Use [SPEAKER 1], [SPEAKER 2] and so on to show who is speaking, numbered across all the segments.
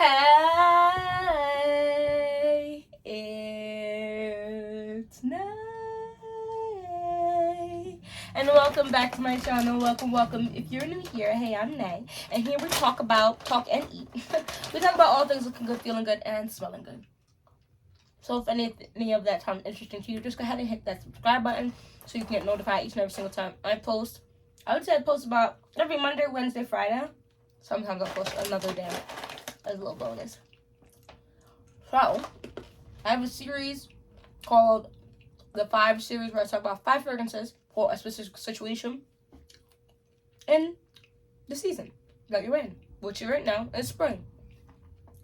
[SPEAKER 1] Hey, it's Nay. And welcome back to my channel. Welcome. If you're new here, hey, I'm Nay. And here we talk and eat. We talk about all things looking good, feeling good, and smelling good. So if any of that sounds interesting to you, just go ahead and hit that subscribe button so you can get notified each and every single time I post. I would say I post about every Monday, Wednesday, Friday. Sometimes I'll post another day as a little bonus. So, I have a series called the 5 series where I talk about 5 fragrances for a specific situation in the season that you're in, which right now is spring.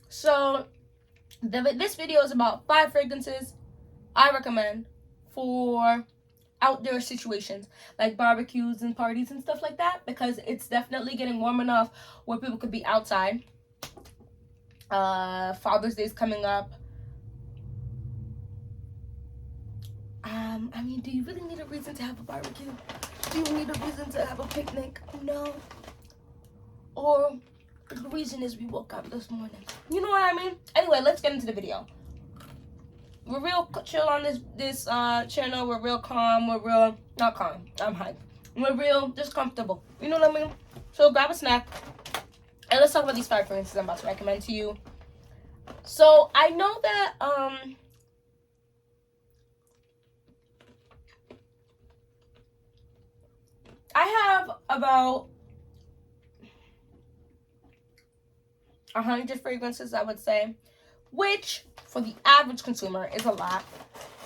[SPEAKER 1] So, this video is about 5 fragrances I recommend for outdoor situations like barbecues and parties and stuff like that, because it's definitely getting warm enough where people could be outside. Father's Day is coming up. I mean, do you really need a reason to have a barbecue? Do you need a reason to have a picnic? No. Or the reason is we woke up this morning. You know what I mean? Anyway, let's get into the video. We're real chill on this channel. We're real calm. We're real not calm. I'm hyped. We're real just comfortable. You know what I mean? So grab a snack and let's talk about these 5 fragrances I'm about to recommend to you. So I know that I have about 100 fragrances, I would say, which for the average consumer is a lot.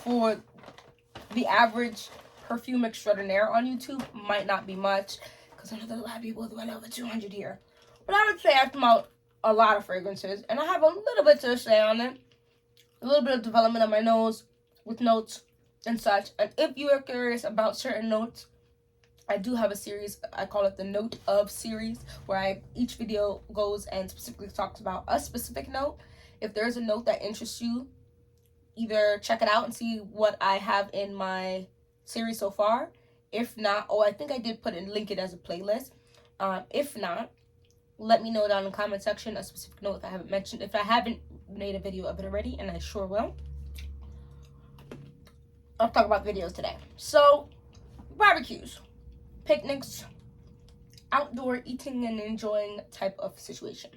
[SPEAKER 1] For the average perfume extraordinaire on YouTube might not be much, because I know there's a lot of people who went over 200 here. But I would say I promote a lot of fragrances, and I have a little bit to say on it. A little bit of development on my nose with notes and such. And if you are curious about certain notes, I do have a series. I call it the Note of series, where each video goes and specifically talks about a specific note. If there's a note that interests you, either check it out and see what I have in my series so far. If not, I think I did link it as a playlist. If not, let me know down in the comment section a specific note if I haven't mentioned. If I haven't made a video of it already, and I sure will, I'll talk about videos today. So, barbecues, picnics, outdoor eating and enjoying type of situation.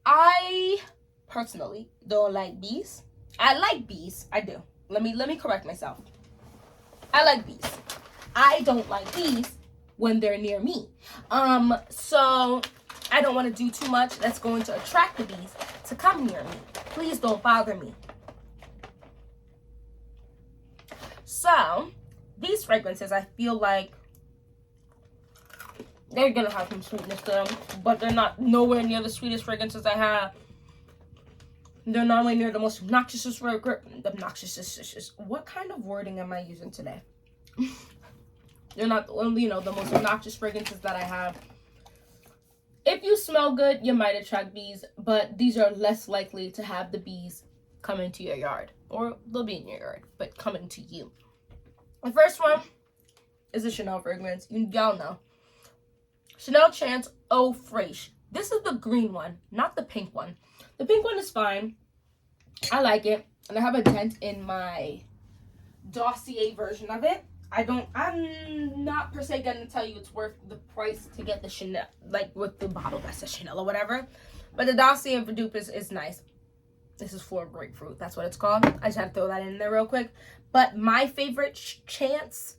[SPEAKER 1] I personally don't like bees. I like bees. I do. Let me correct myself. I like bees. I don't like bees when they're near me. So I don't want to do too much that's going to attract the bees to come near me. Please don't bother me. So these fragrances, I feel like they're gonna have some sweetness to them, but they're not nowhere near the sweetest fragrances I have. They're nowhere near the most obnoxious fragrance. What kind of wording am I using today? They're not, the most obnoxious fragrances that I have. If you smell good, you might attract bees, but these are less likely to have the bees come into your yard, or they'll be in your yard, but coming to you. The first one is a Chanel fragrance. Y'all know. Chanel Chance Eau Fraiche. This is the green one, not the pink one. The pink one is fine. I like it. And I have a dent in my dossier version of it. I'm not per se going to tell you it's worth the price to get the Chanel, like with the bottle that says Chanel or whatever. But the dossier of dupe is nice. This is for grapefruit. That's what it's called. I just had to throw that in there real quick. But my favorite Chance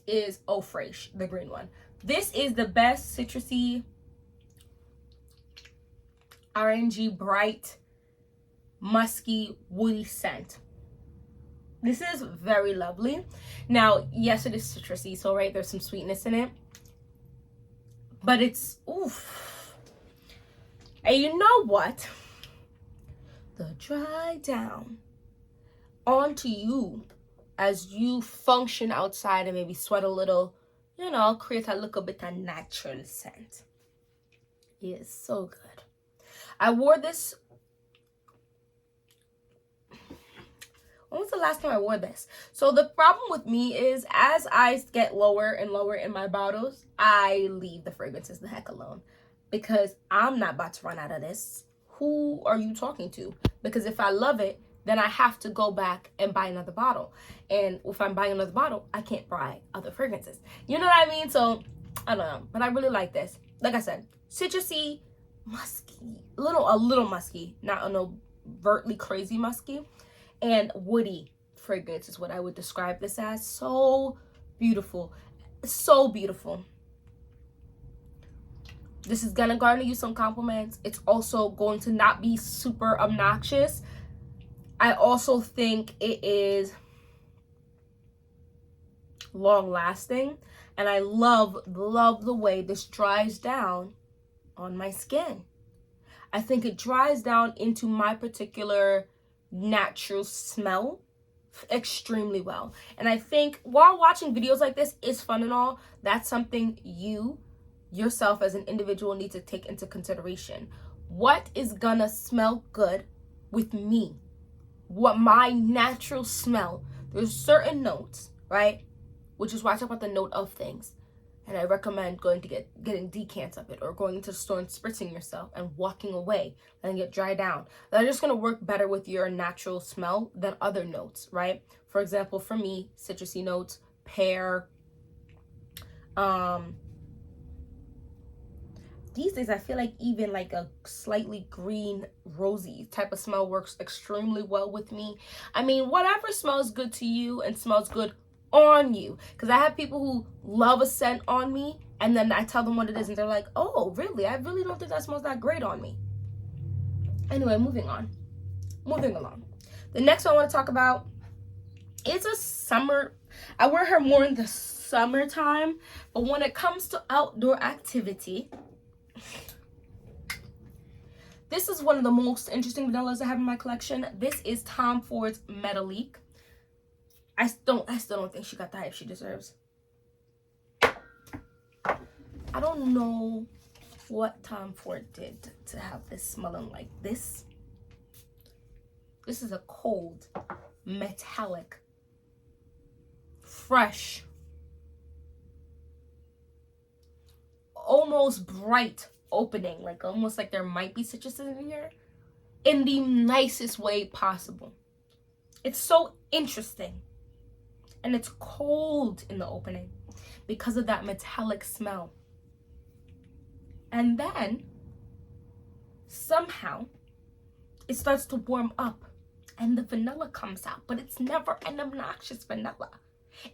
[SPEAKER 1] is Eau Fraiche, the green one. This is the best citrusy, orangey, bright, musky, woody scent. This is very lovely. Now, yes, it is citrusy, so right, there's some sweetness in it. But it's, oof. And you know what? The dry down onto you as you function outside and maybe sweat a little, create a little bit of natural scent. It is so good. I wore this. When was the last time I wore this? So the problem with me is as I get lower and lower in my bottles, I leave the fragrances the heck alone. because I'm not about to run out of this. Who are you talking to? Because if I love it, then I have to go back and buy another bottle. And if I'm buying another bottle, I can't buy other fragrances. You know what I mean? So, I don't know. But I really like this. Like I said, citrusy, musky, a little musky. Not an overtly crazy musky. And woody fragrance is what I would describe this as. So beautiful. So beautiful. This is gonna garner you some compliments. It's also going to not be super obnoxious. I also think it is long lasting. And I love the way this dries down on my skin. I think it dries down into my particular natural smell extremely well. And I think while watching videos like this is fun and all, that's something you yourself as an individual need to take into consideration. What is gonna smell good with me? What my natural smell. There's certain notes, right? Which is why I talk about the note of things. And I recommend getting decants of it, or going into the store and spritzing yourself and walking away, letting it dry down. They're just gonna work better with your natural smell than other notes, right? For example, for me, citrusy notes, pear, these days I feel like even like a slightly green rosy type of smell works extremely well with me. I mean, whatever smells good to you and smells good on you, because I have people who love a scent on me and then I tell them what it is and they're like, oh really, I really don't think that smells that great on me. Anyway, moving along. The next one I want to talk about is a summer. I wear her more in the summertime, but when it comes to outdoor activity, this is one of the most interesting vanillas I have in my collection. This is Tom Ford's Metallique. I still don't think she got the hype she deserves. I don't know what Tom Ford did to have this smelling like this. This is a cold, metallic, fresh, almost bright opening, like almost like there might be citrus in here, in the nicest way possible. It's so interesting. And it's cold in the opening because of that metallic smell. And then somehow it starts to warm up and the vanilla comes out, but it's never an obnoxious vanilla.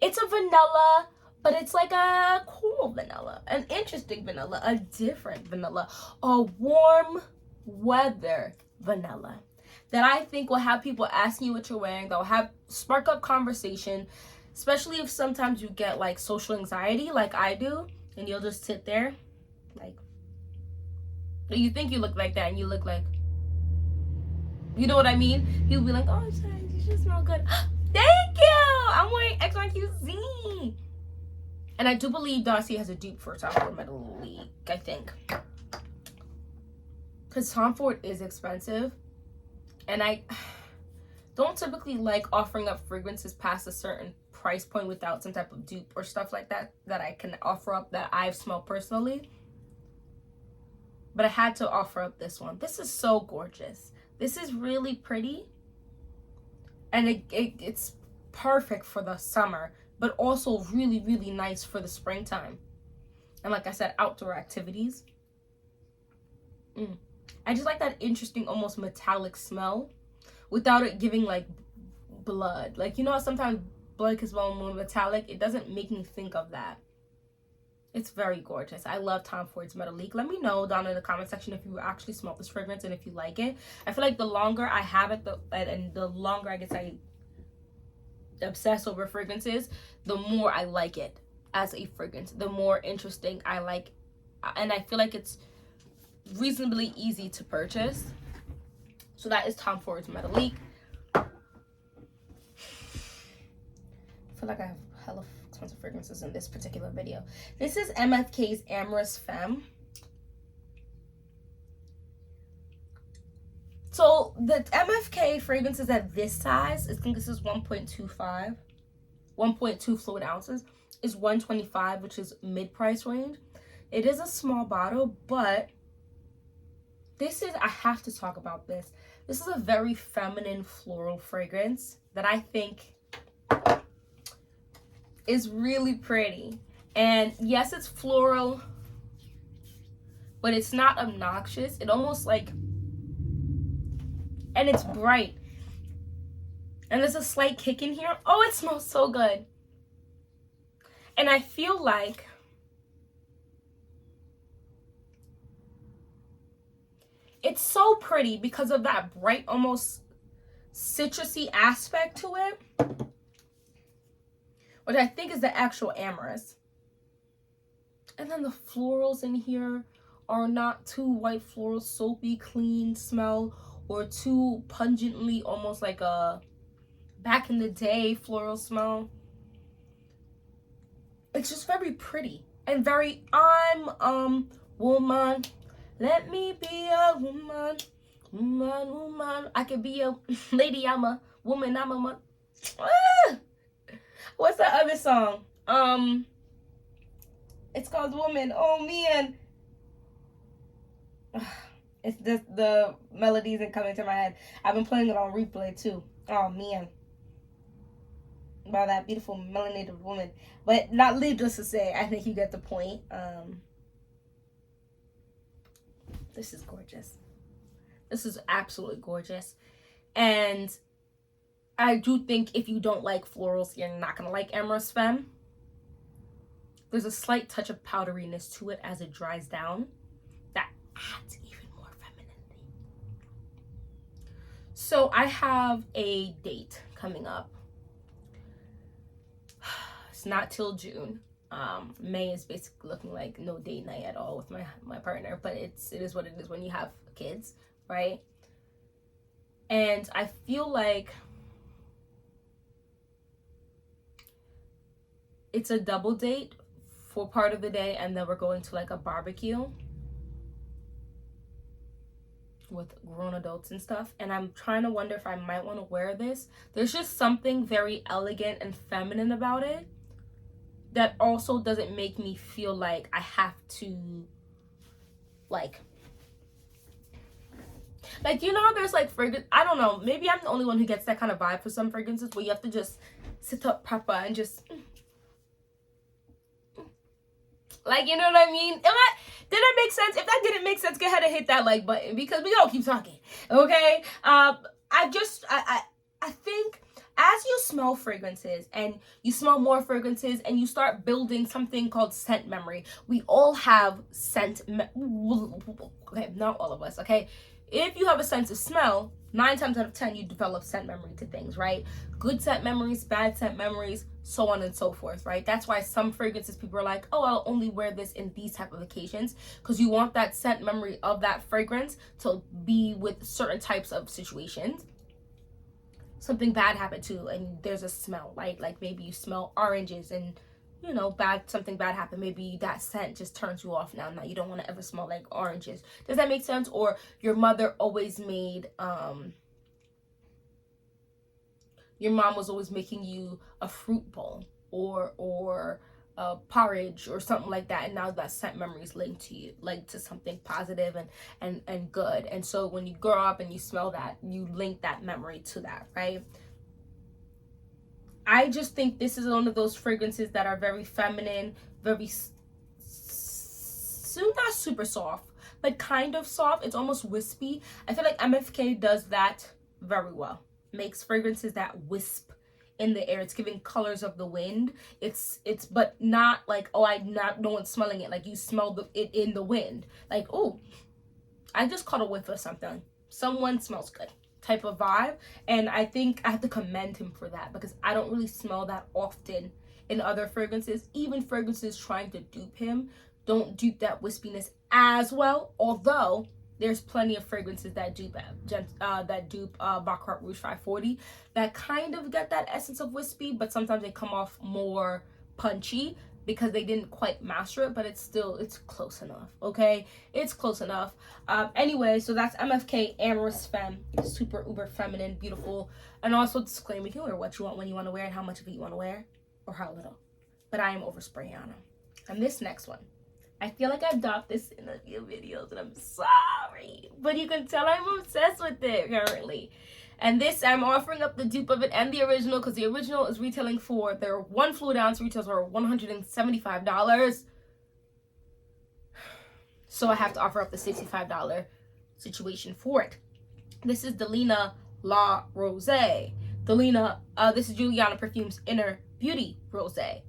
[SPEAKER 1] It's a vanilla, but it's like a cool vanilla, an interesting vanilla, a different vanilla, a warm weather vanilla that I think will have people asking you what you're wearing. They'll spark up conversation, especially if sometimes you get like social anxiety like I do, and you'll just sit there like, you think you look like that and you look like, you know what I mean? He'll be like, oh, you should smell good. Thank you! I'm wearing XYQZ. And I do believe Darcy has a dupe for Tom Ford Metallique, I think. Because Tom Ford is expensive. And I don't typically like offering up fragrances past a certain price point without some type of dupe or stuff like that I can offer up that I've smelled personally. But I had to offer up this one. This is so gorgeous. This is really pretty. And it's perfect for the summer, but also really, really nice for the springtime. And like I said, outdoor activities. I just like that interesting, almost metallic smell without it giving like blood. Like, you know how sometimes blood can smell more metallic? It doesn't make me think of that. It's very gorgeous. I love Tom Ford's Metallique. Let me know down in the comment section if you actually smell this fragrance and if you like it. I feel like the longer I have it, and the longer I guess I obsess over fragrances, the more I like it as a fragrance, the more interesting I like, and I feel like it's reasonably easy to purchase. So that is Tom Ford's Metallique. I feel like I have hella tons of fragrances in this particular video. This is MFK's Amyris Femme. So the MFK fragrances at this size, I think this is 1.2 fluid ounces, is $125, which is mid-price range. It is a small bottle, but this is, I have to talk about this. This is a very feminine floral fragrance that I think is really pretty. And yes, it's floral, but it's not obnoxious. It almost like, and it's bright. And there's a slight kick in here. Oh, it smells so good. And I feel like it's so pretty because of that bright, almost citrusy aspect to it, which I think is the actual amyris. And then the florals in here are not too white floral, soapy, clean smell, or too pungently, almost like a back in the day floral smell. It's just very pretty and very, I'm woman. Let me be a woman, woman. I could be a lady. I'm a woman. I'm a what's that other song? It's called Woman. Oh man. It's just the melody isn't coming to my head. I've been playing it on replay too. Oh man. By that beautiful melanated woman. But not needless to say, I think you get the point. This is gorgeous. This is absolutely gorgeous. And I do think if you don't like florals, you're not going to like Amyris Femme. There's a slight touch of powderiness to it as it dries down. That adds even more femininity. So I have a date coming up. It's not till June. May is basically looking like no date night at all with my partner, but it is what it is when you have kids, right? And I feel like it's a double date for part of the day, and then we're going to like a barbecue with grown adults and stuff. And I'm trying to wonder if I might want to wear this. There's just something very elegant and feminine about it that also doesn't make me feel like I have to like you know how there's like fragrance, I don't know, maybe I'm the only one who gets that kind of vibe for some fragrances where you have to just sit up proper and just like, you know what I mean? Did that make sense? If that didn't make sense, go ahead and hit that like button because we don't keep talking, okay? I think as you smell fragrances and you smell more fragrances and you start building something called scent memory, we all have okay, not all of us, okay? If you have a sense of smell, 9 times out of 10, you develop scent memory to things, right? Good scent memories, bad scent memories, so on and so forth, right? That's why some fragrances people are like, oh, I'll only wear this in these type of occasions, because you want that scent memory of that fragrance to be with certain types of situations. Something bad happened too, and there's a smell, right? Like maybe you smell oranges and, you know, something bad happened. Maybe that scent just turns you off now. Now you don't want to ever smell like oranges. Does that make sense? Or your mother always made, your mom was always making you a fruit bowl or porridge or something like that, and now that scent memory is linked to you, like to something positive and good. And so when you grow up and you smell that, you link that memory to that, right? I just think this is one of those fragrances that are very feminine, very not super soft, but kind of soft. It's almost wispy. I feel like MFK does that very well. Makes fragrances that wisp in the air. It's giving colors of the wind. It's but not like, oh, no one's smelling it. Like you smell it in the wind. Like, oh, I just caught a whiff of something. Someone smells good type of vibe. And I think I have to commend him for that, because I don't really smell that often in other fragrances. Even fragrances trying to dupe him don't dupe that wispiness as well. Although there's plenty of fragrances that dupe Baccarat Rouge 540 that kind of get that essence of wispy, but sometimes they come off more punchy because they didn't quite master it, but it's close enough, okay? It's close enough. Anyway, so that's MFK Amyris Femme. Super uber feminine, beautiful. And also disclaimer, you can wear what you want when you want to wear it, how much of it you want to wear, or how little. But I am overspraying on them. And this next one, I feel like I've dropped this in a few videos, and I'm sorry. But you can tell I'm obsessed with it currently. And this, I'm offering up the dupe of it and the original, because the original is retailing for their 1 fluid ounce retails for $175. So I have to offer up the $65 situation for it. This is Delina La Rosee. This is Juliana Perfume's Inner Beauty Rosé.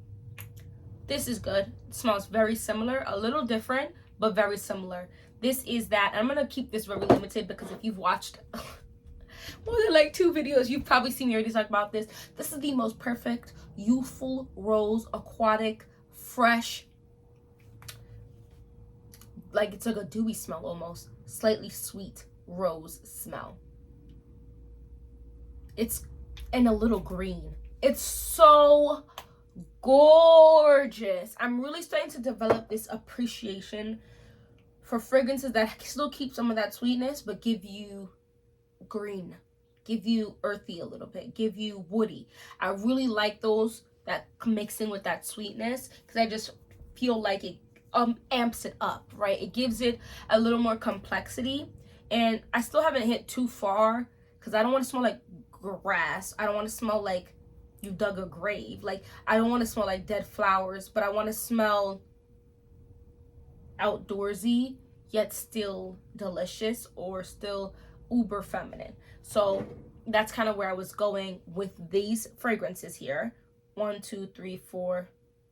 [SPEAKER 1] This is good. It smells very similar, a little different, but very similar. This is that. I'm gonna keep this very limited, because if you've watched more than like 2 videos, you've probably seen me already talk about this. This is the most perfect youthful rose, aquatic, fresh, like it's like a dewy smell almost, slightly sweet rose smell. It's in a little green. It's so gorgeous. I'm really starting to develop this appreciation for fragrances that still keep some of that sweetness, but give you green, give you earthy a little bit, give you woody. I really like those that mix in with that sweetness, because I just feel like it amps it up, right? It gives it a little more complexity. And I still haven't hit too far, because I don't want to smell like grass. I don't want to smell like you dug a grave. Like, I don't want to smell like dead flowers, but I want to smell outdoorsy, yet still delicious, or still uber feminine. So that's kind of where I was going with these fragrances here. 1, 2, 3, 4.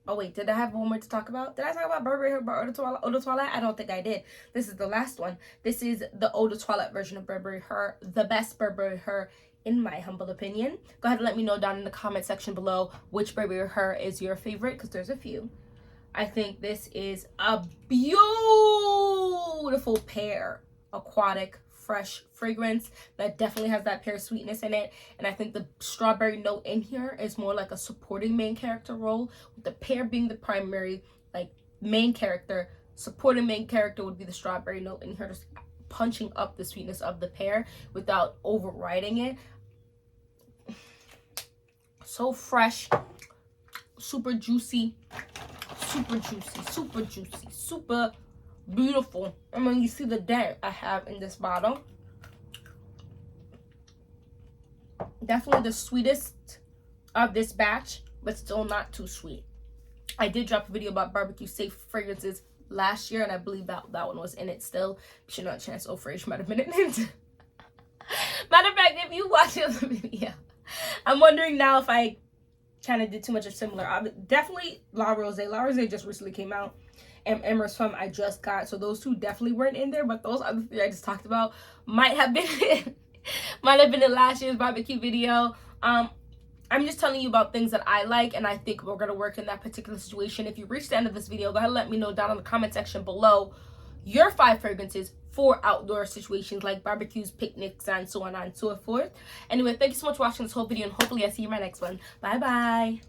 [SPEAKER 1] Oh wait, did I have one more to talk about? Did I talk about Burberry Her Eau de Toilette? I don't think I did. This is the last one. This is the Eau de Toilette version of Burberry Her, the best Burberry Her in my humble opinion. Go ahead and let me know down in the comment section below which Burberry Her is your favorite, because there's a few. I think this is a beautiful pear, aquatic, fresh fragrance that definitely has that pear sweetness in it. And I think the strawberry note in here is more like a supporting main character role, with the pear being the primary like main character. Supporting main character would be the strawberry note in here, just punching up the sweetness of the pear without overriding it. So fresh, super juicy, super juicy, super juicy, super beautiful. And when you see the dent I have in this bottle, definitely the sweetest of this batch, but still not too sweet. I did drop a video about barbecue safe fragrances last year, and I believe that one was in it still. Should not chance Fraiche might have been in it. Matter of fact, if you watch the video, I'm wondering now if I kind of did too much of similar. Definitely La Rosee. La Rosee just recently came out. And Amyris Femme I just got, so those 2 definitely weren't in there, but those other 3 I just talked about might have been in last year's barbecue video. I'm just telling you about things that I like, and I think we're gonna work in that particular situation. If you reach the end of this video, go ahead and let me know down in the comment section below your 5 fragrances for outdoor situations like barbecues, picnics, and so on and so forth. Anyway, thank you so much for watching this whole video, and hopefully I see you in my next one. Bye bye.